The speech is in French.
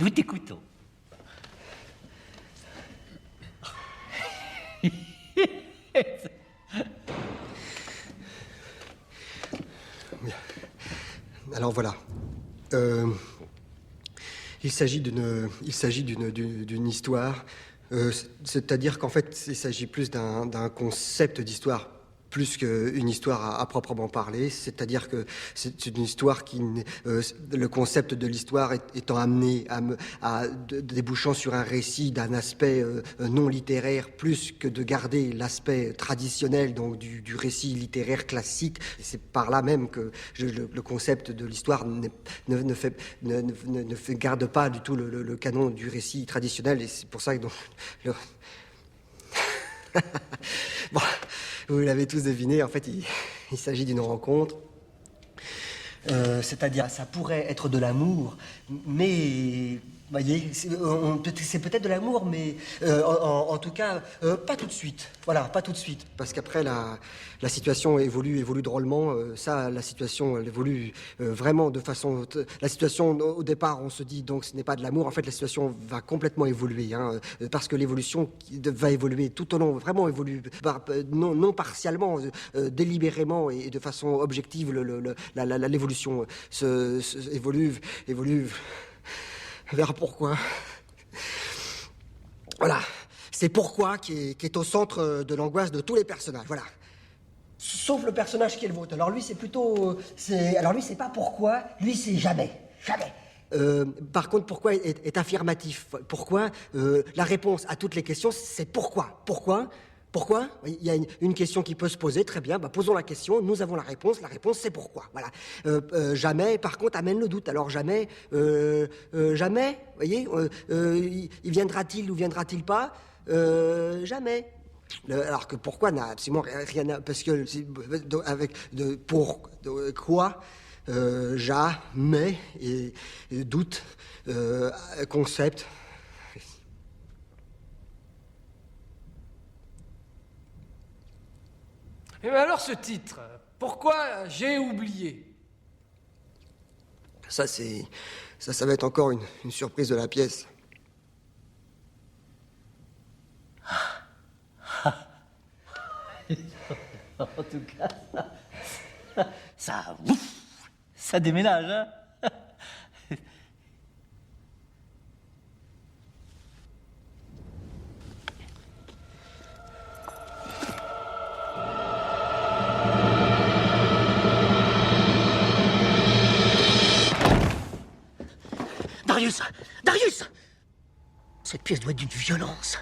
Nous t'écoutons. Alors voilà. Il s'agit d'une histoire, c'est-à-dire qu'en fait, il s'agit plus d'un concept d'histoire, plus qu'une histoire à proprement parler, c'est-à-dire que c'est une histoire qui, le concept de l'histoire étant amené débouchant sur un récit d'un aspect non littéraire, plus que de garder l'aspect traditionnel donc du récit littéraire classique. Et c'est par là même que le concept de l'histoire ne garde pas du tout le canon du récit traditionnel, et c'est pour ça que donc, bon, vous l'avez tous deviné, en fait, il s'agit d'une rencontre. C'est-à-dire, ça pourrait être de l'amour, mais, voyez, c'est peut-être de l'amour, mais en tout cas, pas tout de suite. Voilà, pas tout de suite. Parce qu'après, la situation évolue drôlement. La situation, elle évolue vraiment de façon... La situation, au départ, on se dit, donc, ce n'est pas de l'amour. En fait, la situation va complètement évoluer, hein, parce que l'évolution va évoluer tout au long, vraiment évolue, non partiellement, délibérément et de façon objective, l'évolution évolue vers pourquoi. Voilà, c'est pourquoi qui est au centre de l'angoisse de tous les personnages, voilà. Sauf le personnage qui est le vôtre. Alors lui, c'est plutôt... Alors lui, c'est pas pourquoi, lui, c'est jamais. Jamais. Par contre, pourquoi est affirmatif. Pourquoi la réponse à toutes les questions, c'est pourquoi. Pourquoi? Il y a une question qui peut se poser, très bien, posons la question, nous avons la réponse c'est pourquoi, voilà. Jamais, par contre, amène le doute, alors jamais, jamais, voyez, il viendra-t-il ou viendra-t-il pas, jamais. Alors que pourquoi n'a absolument rien à... Parce que, quoi, jamais, et doute, concept... Et bien alors ce titre, pourquoi j'ai oublié? Ça va être encore une surprise de la pièce. En tout cas, ça déménage, hein. Darius! Cette pièce doit être d'une violence.